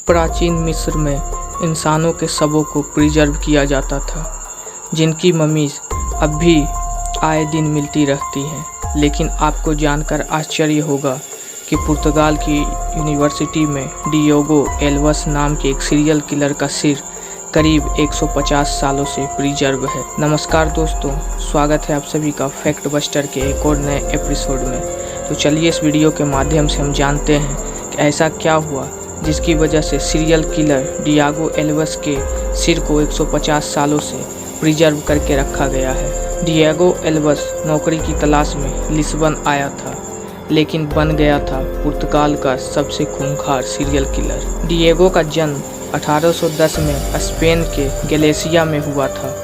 प्राचीन मिस्र में इंसानों के शवों को प्रिजर्व किया जाता था, जिनकी ममीज़ अब भी आए दिन मिलती रहती हैं। लेकिन आपको जानकर आश्चर्य होगा कि पुर्तगाल की यूनिवर्सिटी में डिएगो एल्वेस नाम के एक सीरियल किलर का सिर करीब 150 सालों से प्रिजर्व है। नमस्कार दोस्तों, स्वागत है आप सभी का फैक्ट बस्टर के एक और नए एपिसोड में। तो चलिए इस वीडियो के माध्यम से हम जानते हैं कि ऐसा क्या हुआ जिसकी वजह से सीरियल किलर डिएगो एल्वेस के सिर को 150 सालों से प्रिजर्व करके रखा गया है। डिएगो एल्वेस नौकरी की तलाश में लिस्बन आया था, लेकिन बन गया था पुर्तगाल का सबसे खूंखार सीरियल किलर। डिएगो का जन्म 1810 में स्पेन के गैलिसिया में हुआ था।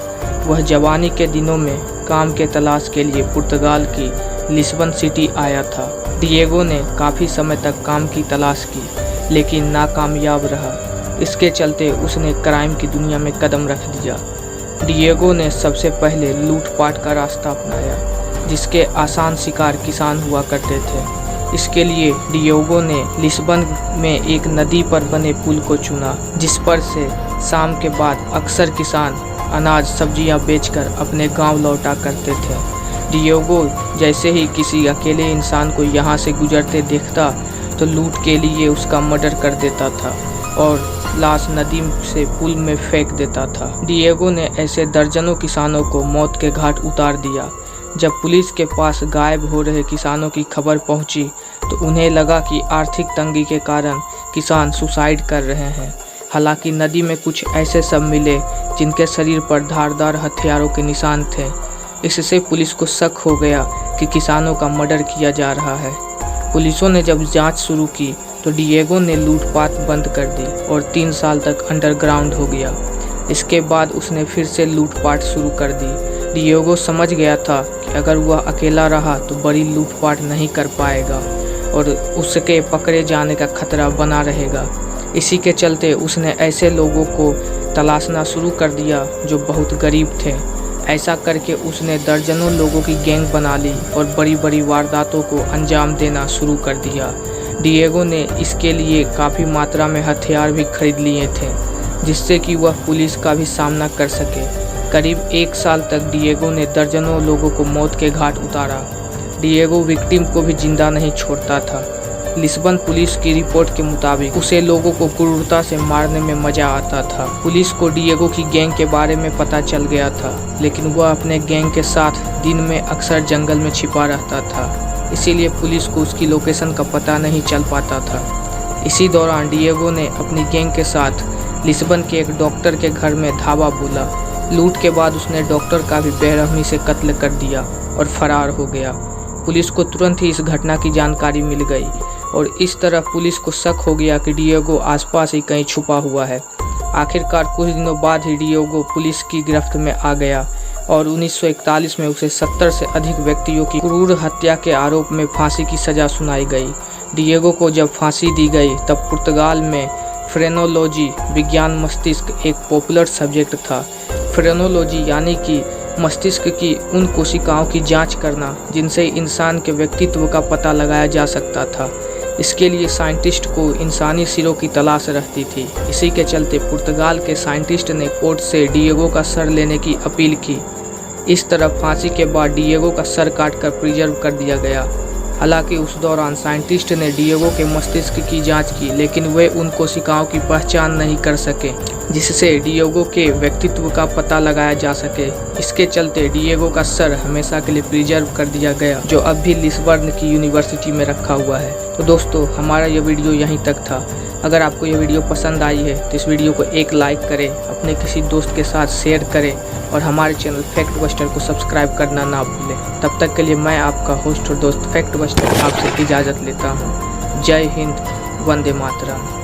वह जवानी के दिनों में काम के तलाश के लिए पुर्तगाल की लिस्बन सिटी आया था। डिएगो ने काफ़ी समय तक काम की तलाश की, लेकिन नाकामयाब रहा। इसके चलते उसने क्राइम की दुनिया में कदम रख दिया। डिएगो ने सबसे पहले लूटपाट का रास्ता अपनाया, जिसके आसान शिकार किसान हुआ करते थे। इसके लिए डिएगो ने लिस्बन में एक नदी पर बने पुल को चुना, जिस पर से शाम के बाद अक्सर किसान अनाज सब्जियां बेचकर अपने गांव लौटा करते थे। डिएगो जैसे ही किसी अकेले इंसान को यहाँ से गुजरते देखता तो लूट के लिए उसका मर्डर कर देता था और लाश नदी से पुल में फेंक देता था। डिएगो ने ऐसे दर्जनों किसानों को मौत के घाट उतार दिया। जब पुलिस के पास गायब हो रहे किसानों की खबर पहुंची तो उन्हें लगा कि आर्थिक तंगी के कारण किसान सुसाइड कर रहे हैं। हालांकि नदी में कुछ ऐसे शव मिले जिनके शरीर पर धारदार हथियारों के निशान थे। इससे पुलिस को शक हो गया कि किसानों का मर्डर किया जा रहा है। पुलिसों ने जब जांच शुरू की तो डिएगो ने लूटपाट बंद कर दी और 3 साल तक अंडरग्राउंड हो गया। इसके बाद उसने फिर से लूटपाट शुरू कर दी। डिएगो समझ गया था कि अगर वह अकेला रहा तो बड़ी लूटपाट नहीं कर पाएगा और उसके पकड़े जाने का खतरा बना रहेगा। इसी के चलते उसने ऐसे लोगों को तलाशना शुरू कर दिया जो बहुत गरीब थे। ऐसा करके उसने दर्जनों लोगों की गैंग बना ली और बड़ी बड़ी वारदातों को अंजाम देना शुरू कर दिया। डिएगो ने इसके लिए काफ़ी मात्रा में हथियार भी खरीद लिए थे, जिससे कि वह पुलिस का भी सामना कर सके। करीब 1 साल तक डिएगो ने दर्जनों लोगों को मौत के घाट उतारा। डिएगो विक्टिम को भी जिंदा नहीं छोड़ता था। लिस्बन पुलिस की रिपोर्ट के मुताबिक उसे लोगों को क्रूरता से मारने में मजा आता था। पुलिस को डिएगो की गैंग के बारे में पता चल गया था, लेकिन वह अपने गैंग के साथ दिन में अक्सर जंगल में छिपा रहता था। इसीलिए पुलिस को उसकी लोकेशन का पता नहीं चल पाता था। इसी दौरान डिएगो ने अपनी गैंग के साथ लिस्बन के एक डॉक्टर के घर में धावा बोला। लूट के बाद उसने डॉक्टर का भी बेरहमी से कत्ल कर दिया और फरार हो गया। पुलिस को तुरंत ही इस घटना की जानकारी मिल गई और इस तरह पुलिस को शक हो गया कि डिएगो आसपास ही कहीं छुपा हुआ है। आखिरकार कुछ दिनों बाद ही डिएगो पुलिस की गिरफ्त में आ गया और 1941 में उसे 70 से अधिक व्यक्तियों की क्रूर हत्या के आरोप में फांसी की सज़ा सुनाई गई। डिएगो को जब फांसी दी गई तब पुर्तगाल में फ्रेनोलॉजी विज्ञान मस्तिष्क एक पॉपुलर सब्जेक्ट था। फ्रेनोलॉजी यानी कि मस्तिष्क की उन कोशिकाओं की जांच करना जिनसे इंसान के व्यक्तित्व का पता लगाया जा सकता था। इसके लिए साइंटिस्ट को इंसानी सिरों की तलाश रहती थी। इसी के चलते पुर्तगाल के साइंटिस्ट ने कोर्ट से डिएगो का सर लेने की अपील की। इस तरह फांसी के बाद डिएगो का सर काटकर प्रिजर्व कर दिया गया। हालांकि उस दौरान साइंटिस्ट ने डिएगो के मस्तिष्क की जांच की, लेकिन वे उन कोशिकाओं की पहचान नहीं कर सके जिससे डिएगो के व्यक्तित्व का पता लगाया जा सके। इसके चलते डिएगो का सर हमेशा के लिए प्रिजर्व कर दिया गया, जो अब भी लिस्बन की यूनिवर्सिटी में रखा हुआ है। तो दोस्तों, हमारा यह वीडियो यहीं तक था। अगर आपको यह वीडियो पसंद आई है तो इस वीडियो को एक लाइक करें, अपने किसी दोस्त के साथ शेयर करें और हमारे चैनल फैक्ट बस्टर को सब्सक्राइब करना ना भूलें। तब तक के लिए मैं आपका होस्ट और दोस्त फैक्ट बस्टर आपसे इजाज़त लेता हूँ। जय हिंद, वंदे मातरम।